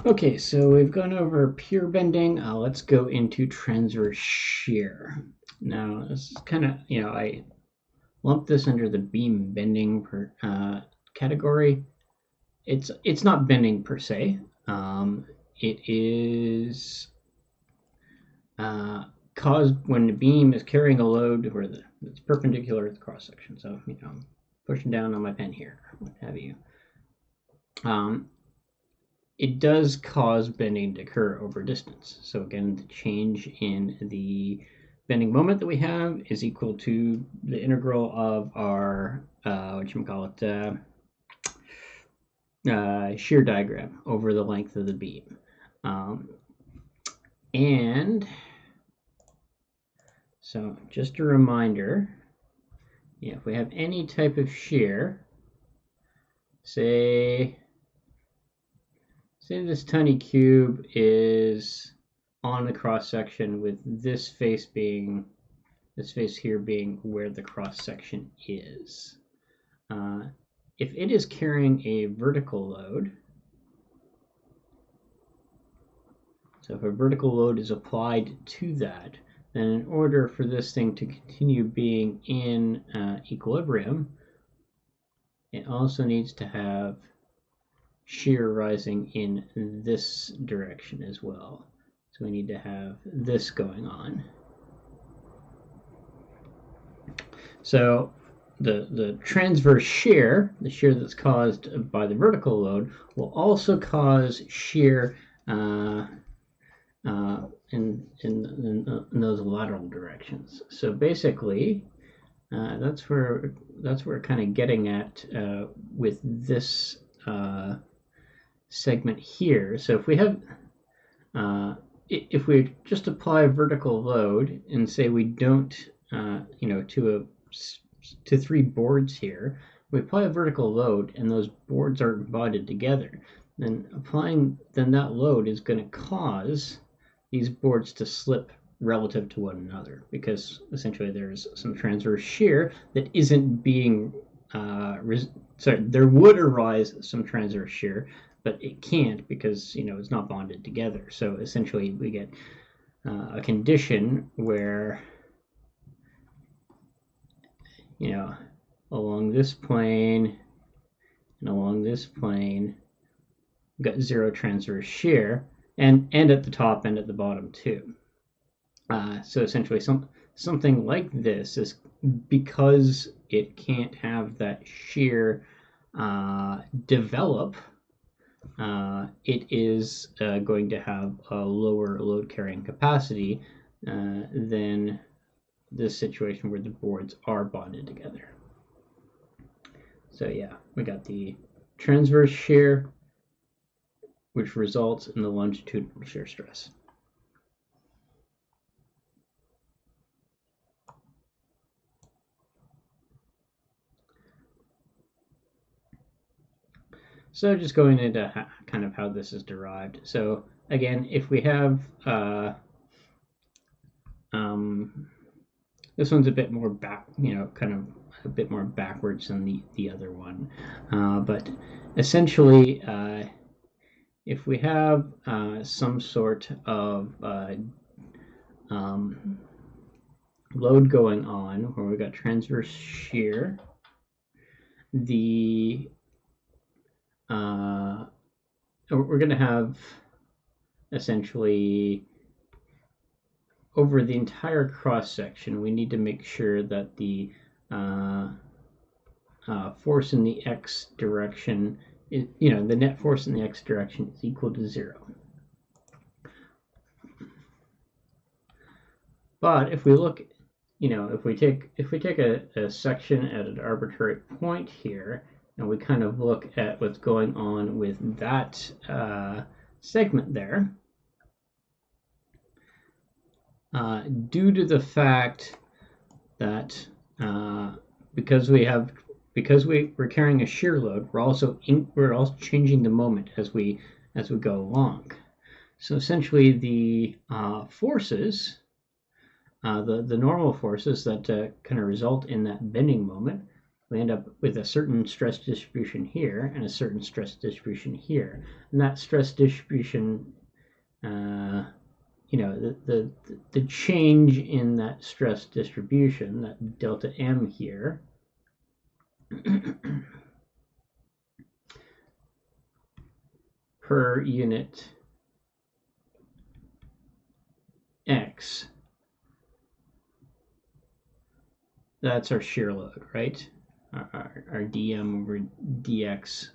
Okay, so we've gone over pure bending. Let's go into transverse shear. Now, this is kind of, I lump this under the beam bending category. It's not bending per se. It is caused when the beam is carrying a load where it's perpendicular to the cross section. So, I'm pushing down on my pen here, what have you. It does cause bending to occur over distance. So again, the change in the bending moment that we have is equal to the integral of our shear diagram over the length of the beam. And so just a reminder, if we have any type of shear, say this tiny cube is on the cross section with this face here being where the cross section is. If it is carrying a vertical load, so if a vertical load is applied to that, then in order for this thing to continue being in equilibrium, it also needs to have shear rising in this direction as well. So we need to have this going on. So the transverse shear, the shear that's caused by the vertical load, will also cause shear in those lateral directions. So basically, that's where we're kind of getting at with this segment here. So if we have if we just apply a vertical load and say we don't to 3 boards here, we apply a vertical load and those boards are bonded together, then that load is going to cause these boards to slip relative to one another, because essentially there's some transverse shear that isn't being there would arise some transverse shear, but it can't because it's not bonded together. So essentially we get a condition where along this plane and along this plane we've got 0 transverse shear, and at the top and at the bottom too. So essentially something like this is, because it can't have that shear develop, it is going to have a lower load carrying capacity than this situation where the boards are bonded together. So yeah, we got the transverse shear, which results in the longitudinal shear stress. So just going into kind of how this is derived. So again, if we have this one's a bit more kind of a bit more backwards than the other one, but essentially, if we have some sort of load going on where we've got transverse shear, we're going to have essentially over the entire cross section, we need to make sure that the force in the x direction is, the net force in the x direction is equal to 0. But if we look, if we take a section at an arbitrary point here, and we kind of look at what's going on with that segment there, due to the fact that because we're carrying a shear load, we're also changing the moment as we go along. So essentially, the forces, the normal forces that kind of result in that bending moment, we end up with a certain stress distribution here and a certain stress distribution here. And that stress distribution, the change in that stress distribution, that delta M here, per unit X, that's our shear load, right? Our dm over dx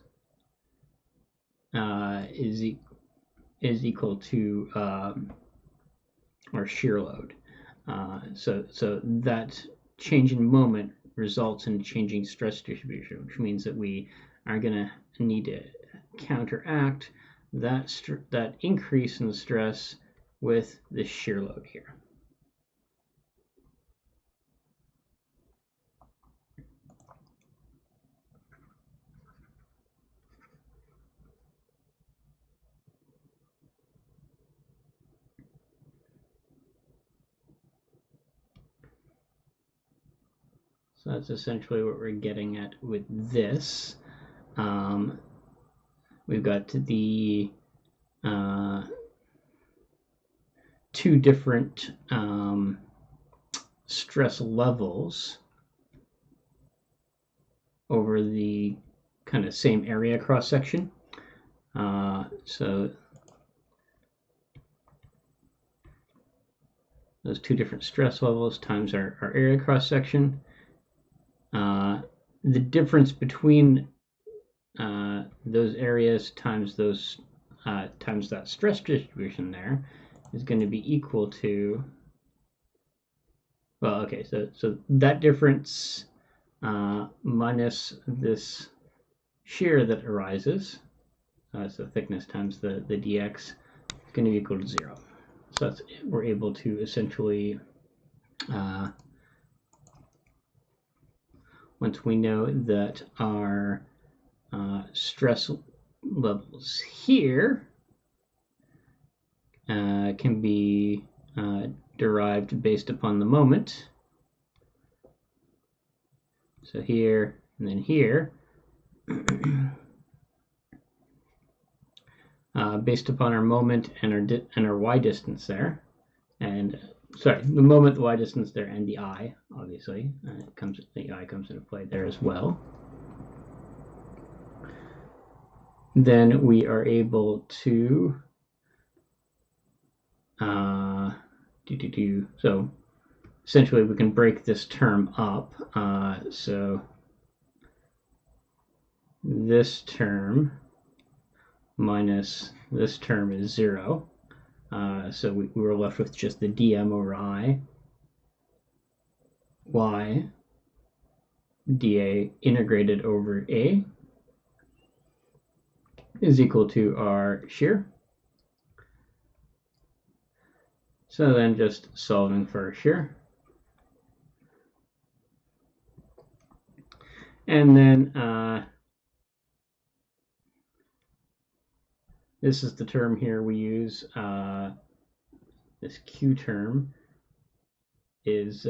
is equal to our shear load. So that change in moment results in changing stress distribution, which means that we are going to need to counteract that increase in the stress with the shear load here. So that's essentially what we're getting at with this. We've got the two different stress levels over the kind of same area cross section. So those two different stress levels times our area cross section. The difference between those areas times those times that stress distribution there is going to be equal to, well, okay, so that difference minus this shear that arises, so thickness times the dx, is going to be equal to 0. So that's, we're able to essentially, once we know that our stress levels here can be derived based upon the moment. So here and then here, based upon our moment and our y distance there, and sorry, the moment, the y distance there, and the I, obviously, the I comes into play there as well. Then we are able to so essentially we can break this term up. So this term minus this term is 0. So we were left with just the dm over I, y, dA integrated over A is equal to our shear. So then just solving for our shear. And then this is the term here we use. This Q term is,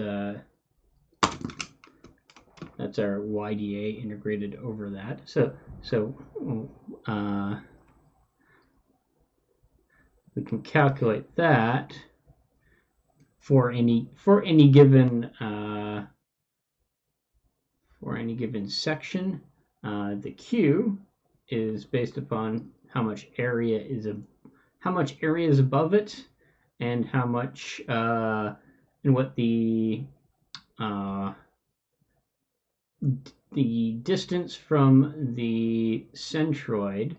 that's our YDA integrated over that. So we can calculate that for any given section. The Q is based upon how much area is above it, and how much and what the distance from the centroid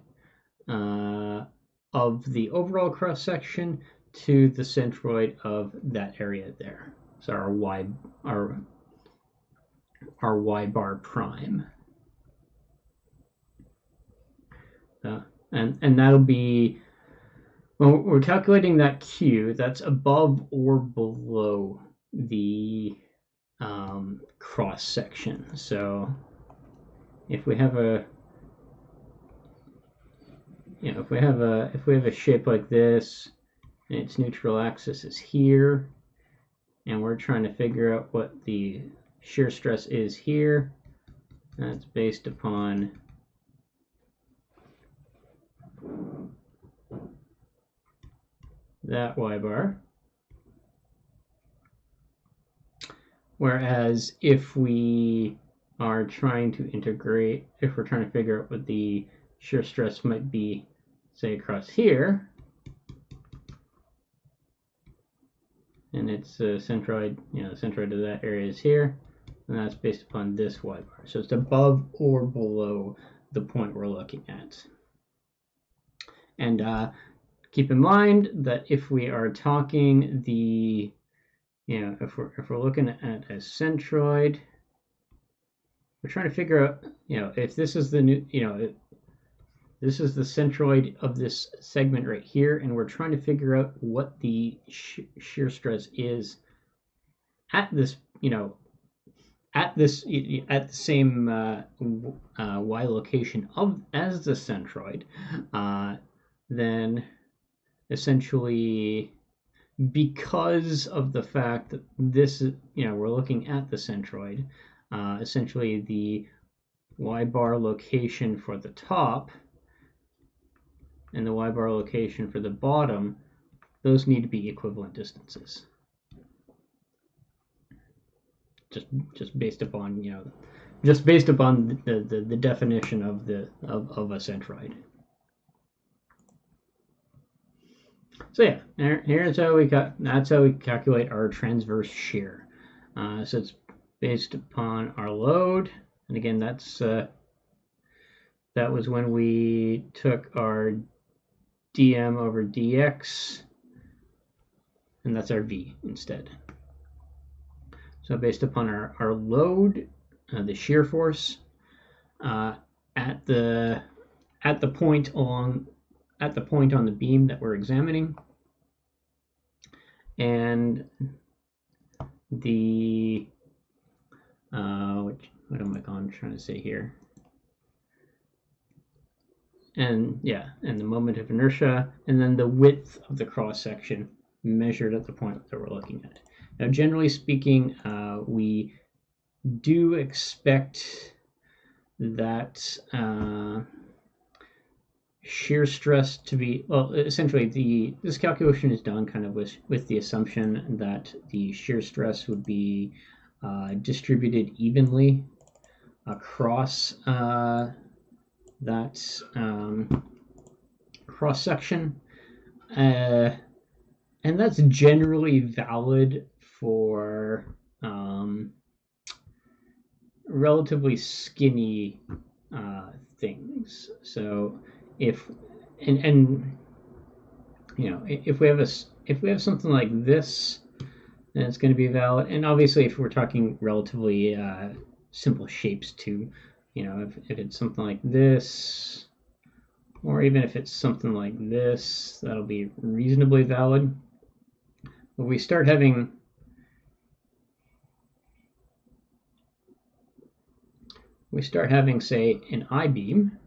of the overall cross section to the centroid of that area there. So our y bar prime. And that'll be, when we're calculating that Q, that's above or below the cross section. So if we have a if we have a shape like this, and its neutral axis is here, and we're trying to figure out what the shear stress is here, That's based upon that y bar. Whereas if we are trying to integrate, if we're trying to figure out what the shear stress might be, say across here, and it's centroid, the centroid of that area is here, and that's based upon this y bar. So it's above or below the point we're looking at. And keep in mind that if we are talking the, if we're looking at a centroid, we're trying to figure out, if this is the new, this is the centroid of this segment right here, and we're trying to figure out what the shear stress is at this, at the same y location as the centroid, then essentially, because of the fact that this is, we're looking at the centroid, essentially the y bar location for the top and the y bar location for the bottom, those need to be equivalent distances. Just based upon, just based upon the definition of a centroid. So yeah, here's how that's how we calculate our transverse shear. So it's based upon our load, and again, that's that was when we took our dm over dx, and that's our v instead. So based upon our load, the shear force at the point on the beam that we're examining, and the what am I trying to say here? And yeah, and the moment of inertia, and then the width of the cross section measured at the point that we're looking at. Now, generally speaking, we do expect that shear stress to be, well, essentially this calculation is done kind of with the assumption that the shear stress would be distributed evenly across that cross section, and that's generally valid for relatively skinny things. So if if we have something like this, then it's going to be valid. And obviously, if we're talking relatively simple shapes too, if it's something like this, or even if it's something like this, that'll be reasonably valid. But we start having say an I-beam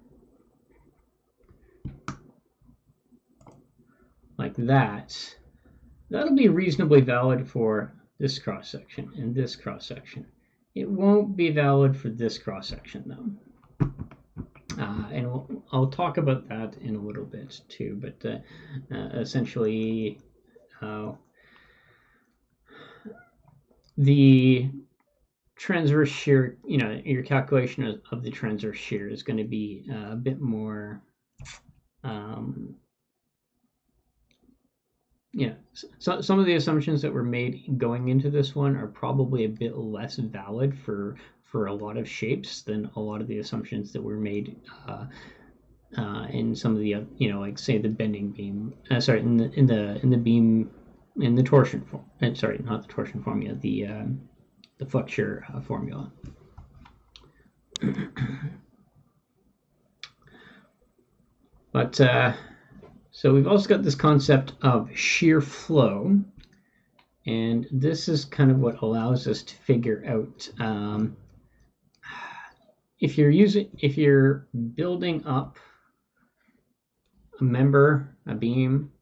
like that, that'll be reasonably valid for this cross section and this cross section. It won't be valid for this cross section though. And I'll talk about that in a little bit too, but essentially the transverse shear, your calculation of the transverse shear is going to be a bit more, so some of the assumptions that were made going into this one are probably a bit less valid for a lot of shapes than a lot of the assumptions that were made in some of the like say the bending beam, in the beam, in the torsion form, sorry, not the torsion formula, the flexure formula. But so we've also got this concept of shear flow, and this is kind of what allows us to figure out if you're building up a member, a beam,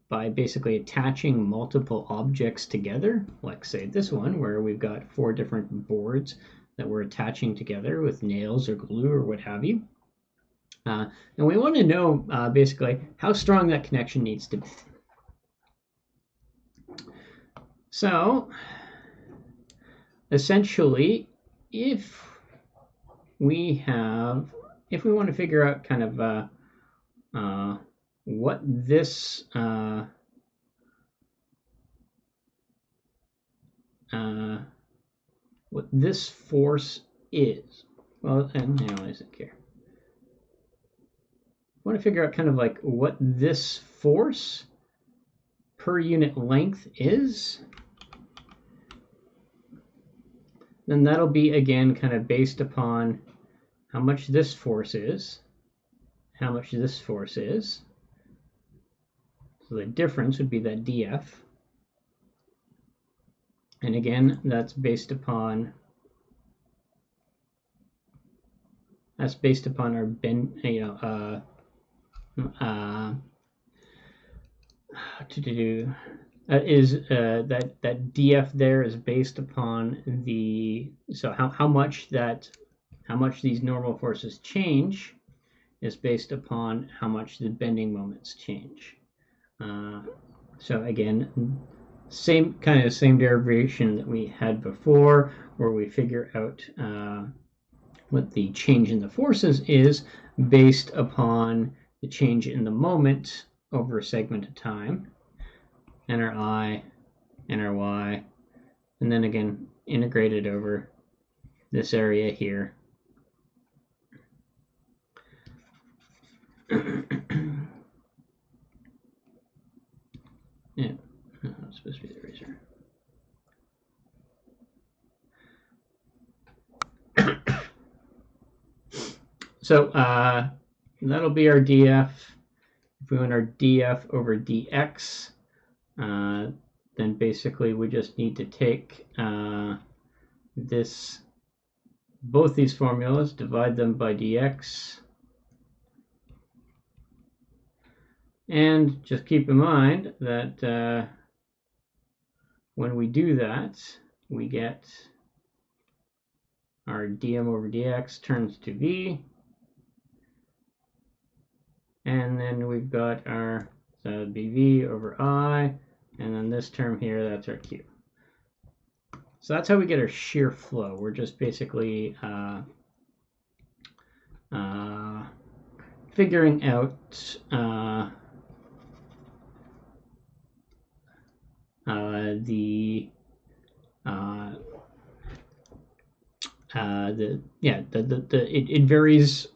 by basically attaching multiple objects together, like say this one where we've got 4 different boards that we're attaching together with nails or glue or what have you. And we want to know basically how strong that connection needs to be. So essentially, if we want to figure out kind of what this force is, well, and analyze it here. I want to figure out kind of like what this force per unit length is. Then that'll be again kind of based upon how much this force is, how much this force is. So the difference would be that dF. And again, that's based upon our bend, that dF there is based upon how much these normal forces change is based upon how much the bending moments change. So again, same derivation that we had before, where we figure out what the change in the forces is based upon the change in the moment over a segment of time, and our I and our Y, and then again integrated over this area here. Yeah, that's supposed to be the eraser. So that'll be our dF. If we want our dF over dx, then basically we just need to take both these formulas, divide them by dx, and just keep in mind that when we do that, we get our dm over dx turns to v, and then we've got our bv over I, and then this term here, that's our q. So that's how we get our shear flow. We're just basically figuring out it varies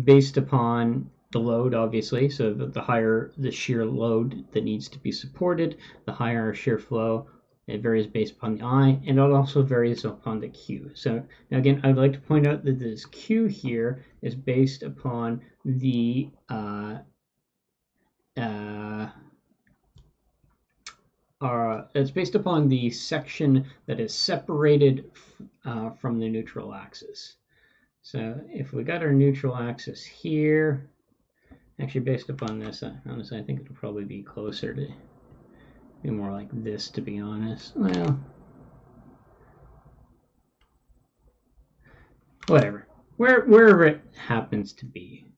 based upon the load, obviously. So the higher the shear load that needs to be supported, the higher our shear flow. It varies based upon the I, and it also varies upon the Q. So now again, I'd like to point out that this Q here is based upon the it's based upon the section that is separated from the neutral axis. So if we got our neutral axis here, actually based upon this, honestly, I think it'll probably be closer to be more like this, to be honest. Well, whatever, wherever it happens to be.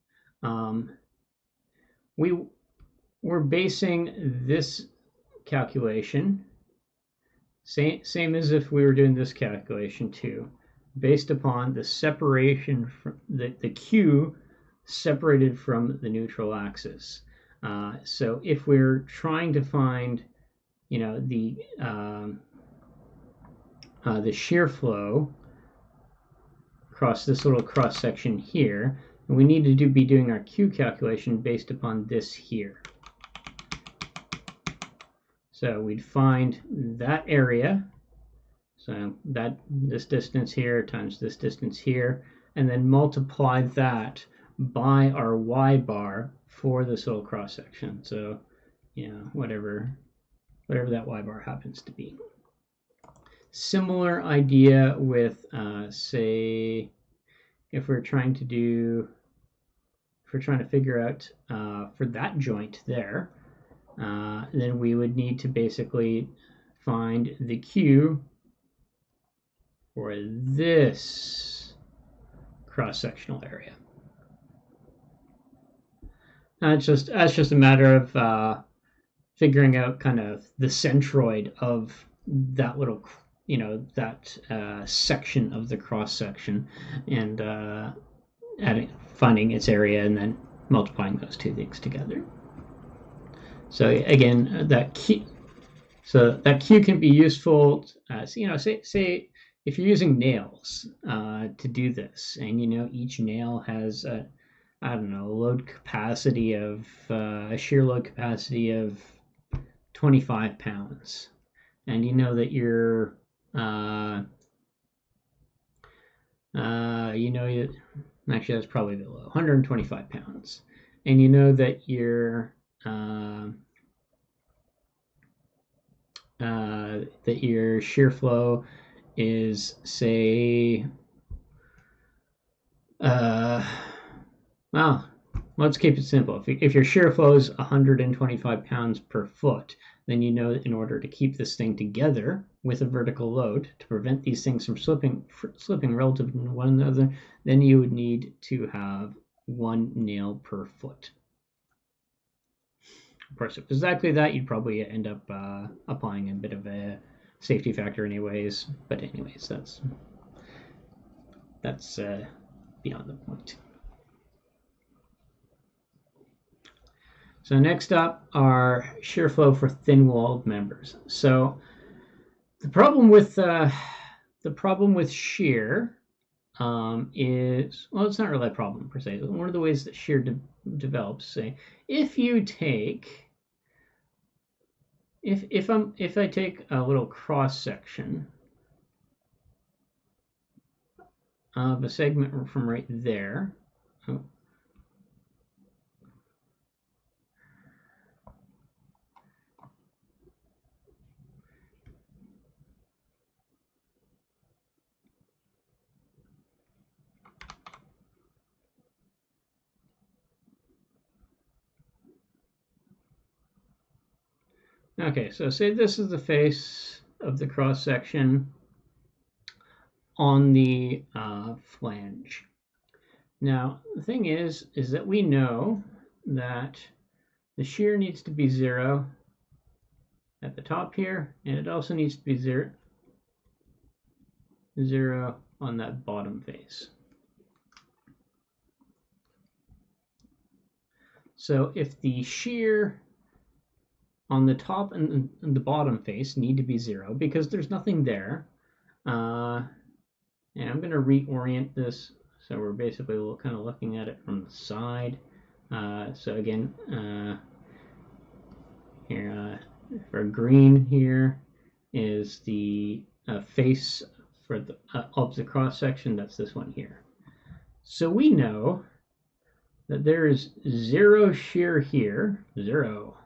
We're basing this calculation, same as if we were doing this calculation too, based upon the separation from the Q separated from the neutral axis. So if we're trying to find, the shear flow across this little cross section here, we need to be doing our Q calculation based upon this here. So we'd find that area, so this distance here times this distance here, and then multiply that by our Y bar for this little cross section. So, whatever that Y bar happens to be. Similar idea with, say, if we're trying to figure out for that joint there, then we would need to basically find the Q for this cross-sectional area. That's just a matter of figuring out kind of the centroid of that little, that section of the cross section, and finding its area and then multiplying those two things together. So again, that Q can be useful. Say if you're using nails to do this, and each nail has a load capacity of a shear load capacity of 25 pounds, and that you're actually that's probably a bit low, 125 pounds, and that your shear flow is, say, well, let's keep it simple. If your shear flow is 125 pounds per foot, then that in order to keep this thing together with a vertical load to prevent these things from slipping relative to one another, then you would need to have 1 nail per foot. Of course, if it's exactly that, you'd probably end up applying a bit of a safety factor anyways. But anyways, that's beyond the point. So next up are shear flow for thin-walled members. So the problem with shear is, well, it's not really a problem per se. One of the ways that shear develops, say, if I take a little cross section of a segment from right there. Oh. Okay, so say this is the face of the cross section on the flange. Now, the thing is that we know that the shear needs to be 0 at the top here, and it also needs to be 0 on that bottom face. So if the shear on the top and the bottom face need to be 0 because there's nothing there, and I'm going to reorient this so we're basically kind of looking at it from the side. So again, here for green here is the face for the of the cross section. That's this one here. So we know that there is 0 shear here, 0.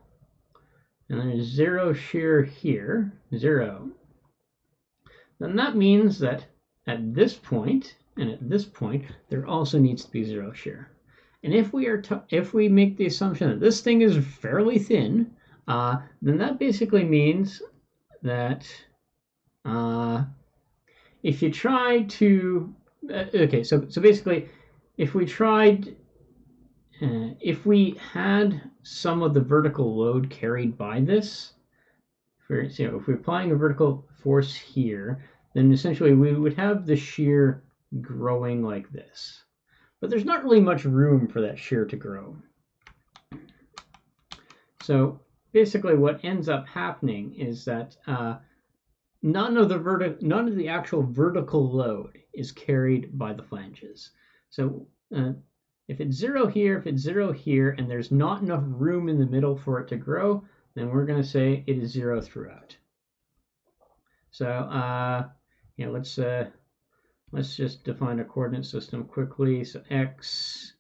And there's 0 shear here, 0. Then that means that at this point and at this point, there also needs to be 0 shear. And if we make the assumption that this thing is fairly thin, then that basically means that if you try to, okay, so basically, if we had some of the vertical load carried by this, if we're applying a vertical force here, then essentially we would have the shear growing like this. But there's not really much room for that shear to grow. So basically what ends up happening is that none of the actual vertical load is carried by the flanges. So if it's 0 here, if it's 0 here, and there's not enough room in the middle for it to grow, then we're going to say it is 0 throughout. So let's just define a coordinate system quickly. So x,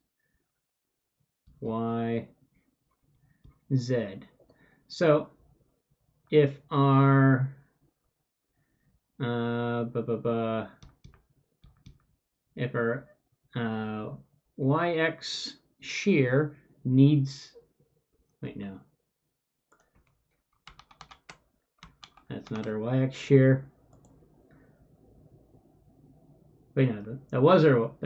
y, z. So if our yx shear needs, wait, no, that's not our yx shear. but yeah, that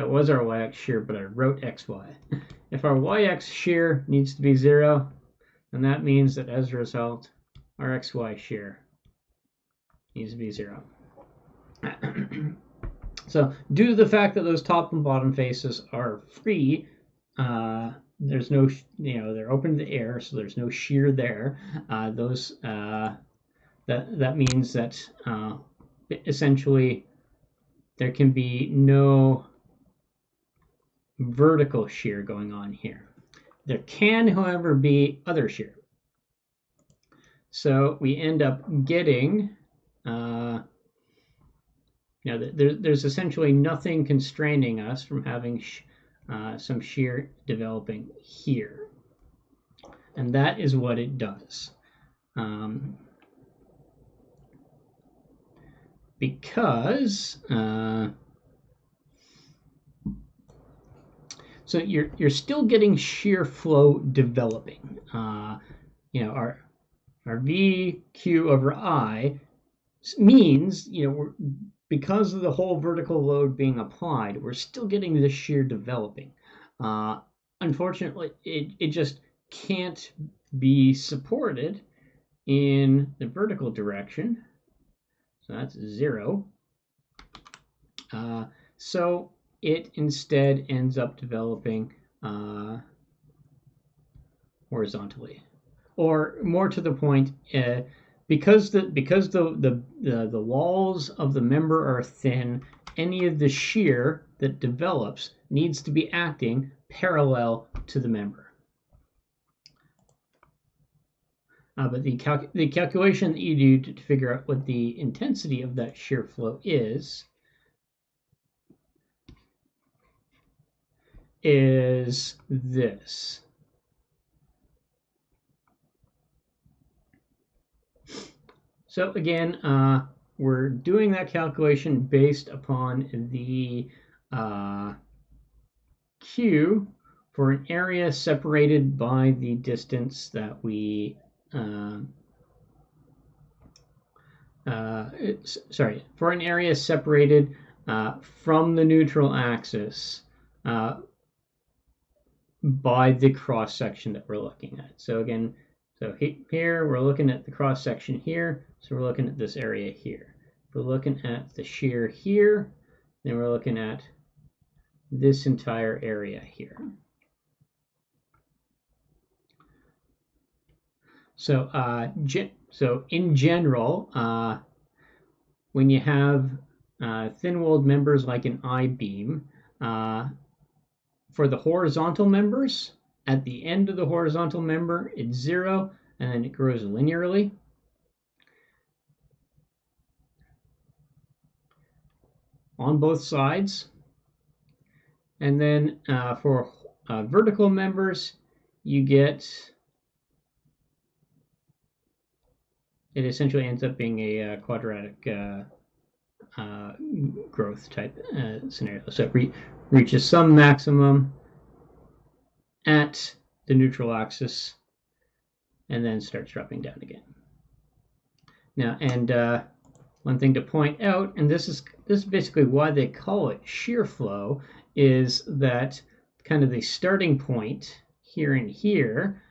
was our y-axis shear, but I wrote xy. If our y-axis shear needs to be 0, then that means that as a result, our xy shear needs to be 0. So due to the fact that those top and bottom faces are free, there's no, they're open to the air, so there's no shear there. That means that essentially there can be no vertical shear going on here. There can, however, be other shear. So we end up getting, there's essentially nothing constraining us from having some shear developing here. And that is what it does. Because so you're still getting shear flow developing. Our V Q over I means, because of the whole vertical load being applied, we're still getting this shear developing. Unfortunately, it just can't be supported in the vertical direction. So that's 0. So it instead ends up developing horizontally, or more to the point, because the walls of the member are thin, any of the shear that develops needs to be acting parallel to the member. But the calculation that you do to figure out what the intensity of that shear flow is this. So again, we're doing that calculation based upon the Q for an area separated by the distance that we for an area separated from the neutral axis by the cross section that we're looking at. So again, here we're looking at the cross section here, so we're looking at this area here. If we're looking at the shear here, then we're looking at this entire area here. So, in general, when you have thin-walled members like an I-beam, for the horizontal members, at the end of the horizontal member, it's 0, and then it grows linearly. On both sides. And then for vertical members, you get, it essentially ends up being a quadratic growth type scenario. So it reaches some maximum at the neutral axis and then starts dropping down again. Now, and one thing to point out, and this is basically why they call it shear flow, is that kind of the starting point here and here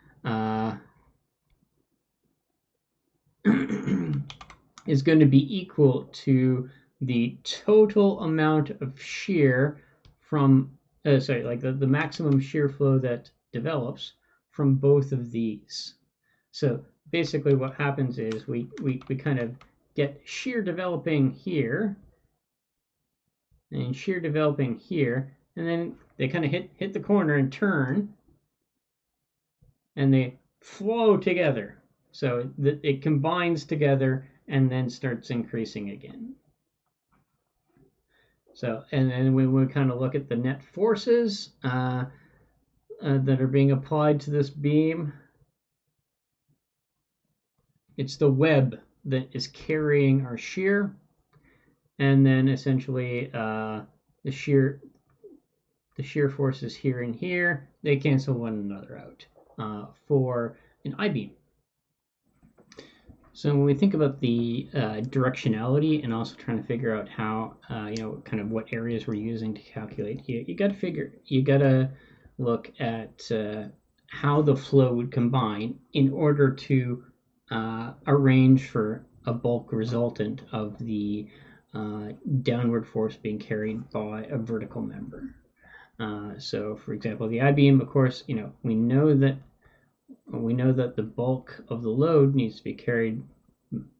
is going to be equal to the total amount of shear from, the maximum shear flow that develops from both of these. So basically what happens is we kind of get shear developing here and shear developing here, and then they kind of hit the corner and turn, and they flow together. So it combines together and then starts increasing again. So, and then we kind of look at the net forces that are being applied to this beam. It's the web that is carrying our shear, and then essentially the shear forces here and here, they cancel one another out for an I-beam. So when we think about the directionality and also trying to figure out how, kind of what areas we're using to calculate, you got to look at how the flow would combine in order to arrange for a bulk resultant of the downward force being carried by a vertical member. So, for example, the I-beam, of course, we know that the bulk of the load needs to be carried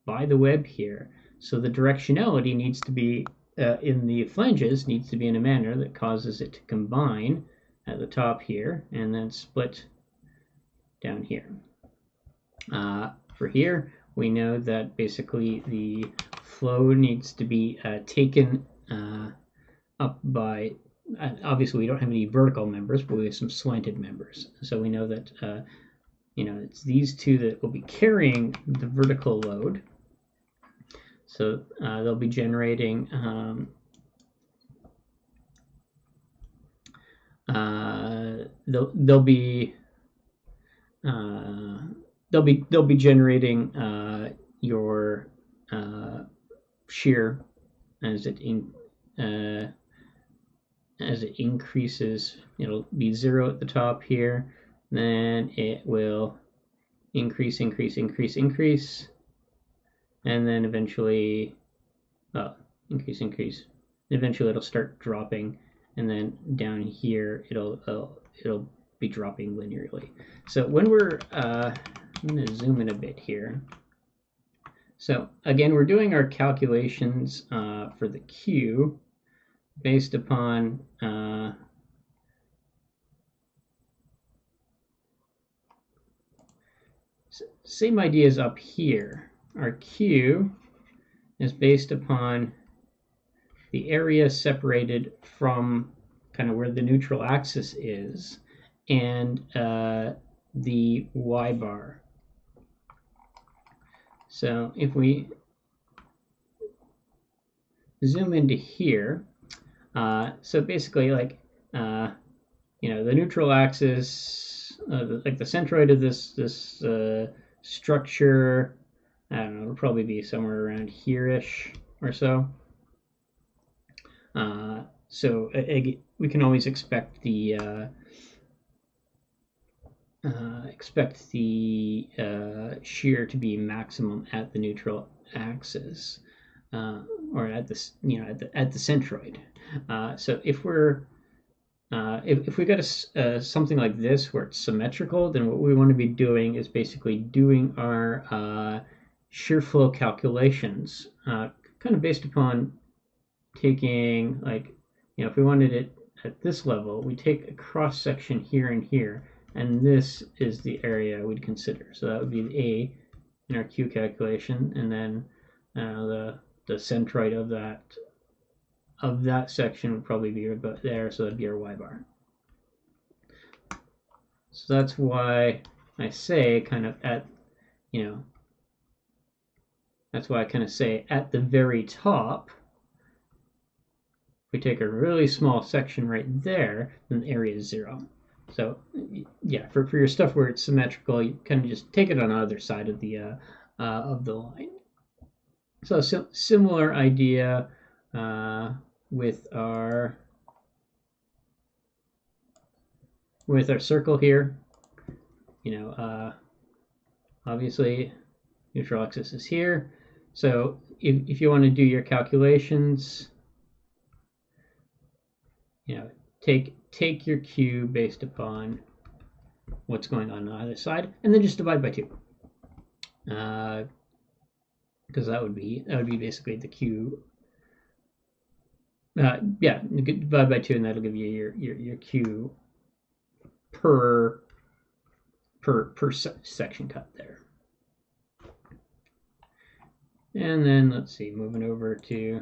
by the web here. So the directionality needs to be in the flanges needs to be in a manner that causes it to combine at the top here and then split down here. For here, we know that basically the flow needs to be taken up by, obviously we don't have any vertical members, but we have some slanted members. So we know that it's these two that will be carrying the vertical load. So they'll be generating they'll be generating your shear as it increases. It'll be 0 at the top here, then it will increase, and then eventually increase. Eventually it'll start dropping, and then down here it'll be dropping linearly. So when we're I'm going to zoom in a bit here. So again, we're doing our calculations for the Q based upon same ideas up here. Our Q is based upon the area separated from kind of where the neutral axis is and the Y bar. So if we zoom into here, so basically like, the neutral axis, like the centroid of this structure, I don't know, it'll probably be somewhere around here-ish or so. So we can always expect the shear to be maximum at the neutral axis, or at the centroid. So if we're if we got something like this where it's symmetrical, then what we want to be doing is basically doing our shear flow calculations, kind of based upon taking, like, if we wanted it at this level, we take a cross section here and here, and this is the area we'd consider. So that would be the A in our Q calculation, and then the centroid of that section would probably be about there, so that'd be our Y bar. So that's why I say kind of at, that's why I kind of say at the very top, we take a really small section right there, then the area is 0. So yeah, for your stuff where it's symmetrical, you kind of just take it on either side of the line. So similar idea with our circle here. Obviously neutral axis is here. So if you want to do your calculations, take your Q based upon what's going on either side, and then just divide by 2, because that would be basically the Q. Yeah, divide by 2, and that'll give you your Q per section cut there. And then let's see, moving over to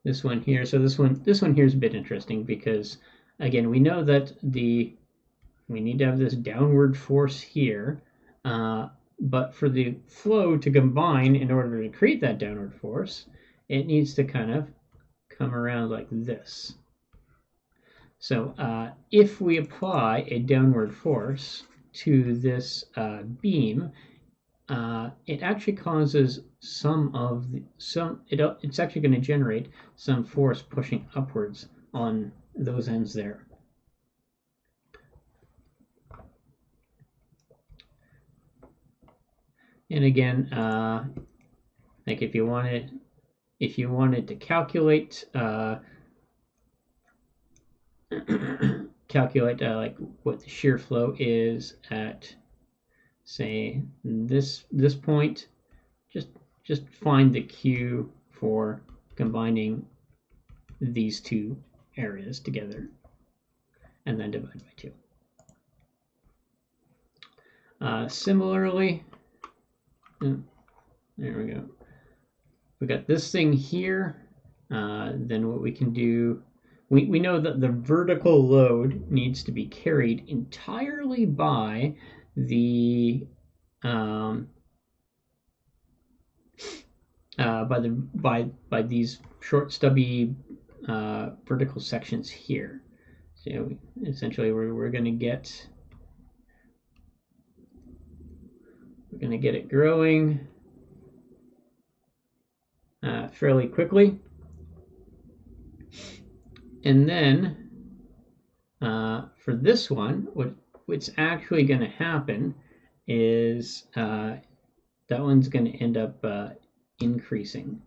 this one here. So this one here is a bit interesting because, again, we know that we need to have this downward force here, but for the flow to combine in order to create that downward force, it needs to kind of come around like this. So if we apply a downward force to this beam, it actually causes it's actually going to generate some force pushing upwards on those ends there. And again, like if you wanted to calculate like what the shear flow is at, say, this point, just find the Q for combining these two areas together and then divide by 2. Similarly, there we go. We got this thing here. Then what we can do, we know that the vertical load needs to be carried entirely by the by these short stubby vertical sections here. So essentially we're going to get it growing fairly quickly, and then for this one, what's actually going to happen is that one's going to end up increasing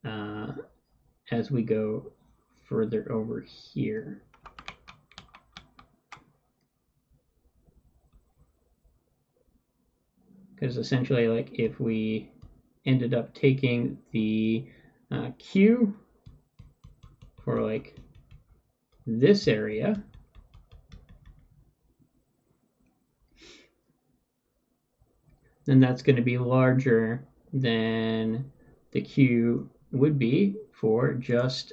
as we go further over here. Because essentially, like, if we ended up taking the Q for like this area, then that's going to be larger than the Q would be for just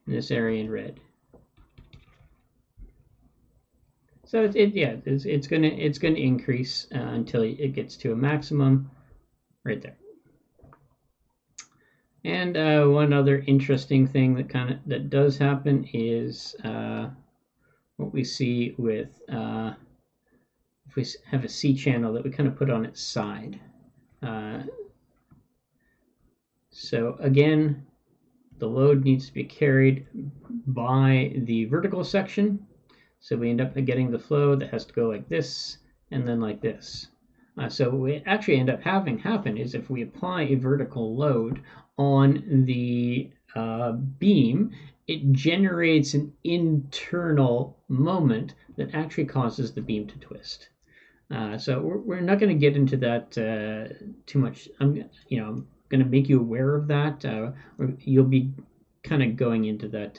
this area in red. So it's gonna increase until it gets to a maximum right there. And one other interesting thing that does happen is what we see with if we have a C channel that we kind of put on its side. So again, the load needs to be carried by the vertical section. So we end up getting the flow that has to go like this and then like this. So what we actually end up having happen is if we apply a vertical load on the beam, it generates an internal moment that actually causes the beam to twist. So we're not going to get into that too much. I'm going to make you aware of that. You'll be kind of going into that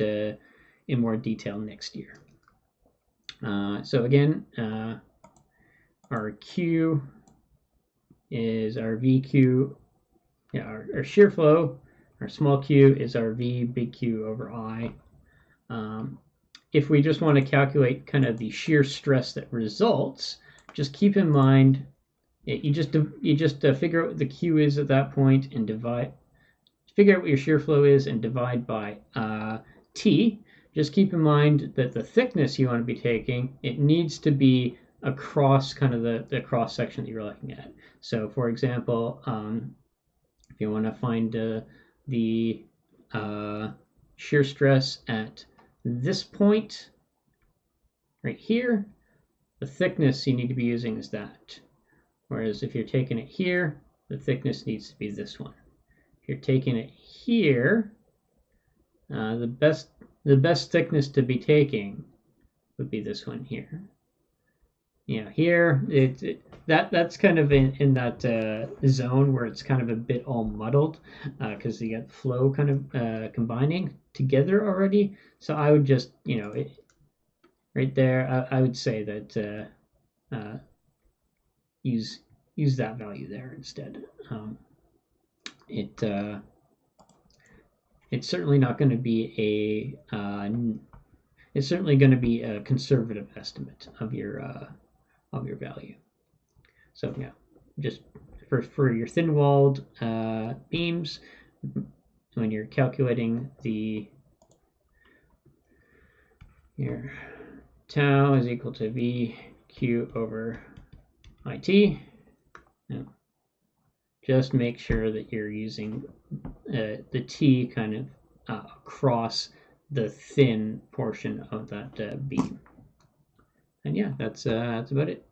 in more detail next year. So again, our Q is our VQ, our shear flow. Our small q is our V, big Q over I. If we just want to calculate kind of the shear stress that results, just keep in mind, you just figure out what the Q is at that point and figure out what your shear flow is and divide by T. Just keep in mind that the thickness you want to be taking, it needs to be across kind of the cross section that you're looking at. So for example, if you want to find the shear stress at this point right here, the thickness you need to be using is that. Whereas if you're taking it here, the thickness needs to be this one. If you're taking it here, the best thickness to be taking would be this one here. Here that's kind of in that zone where it's kind of a bit all muddled because you got flow kind of combining together already. So I would just right there I would say that use that value there instead. It's certainly not going to be it's certainly going to be a conservative estimate of your value. So yeah, just for your thin-walled beams, when you're calculating your tau is equal to V Q over IT. Now, just make sure that you're using the T kind of across the thin portion of that beam. And yeah, that's about it.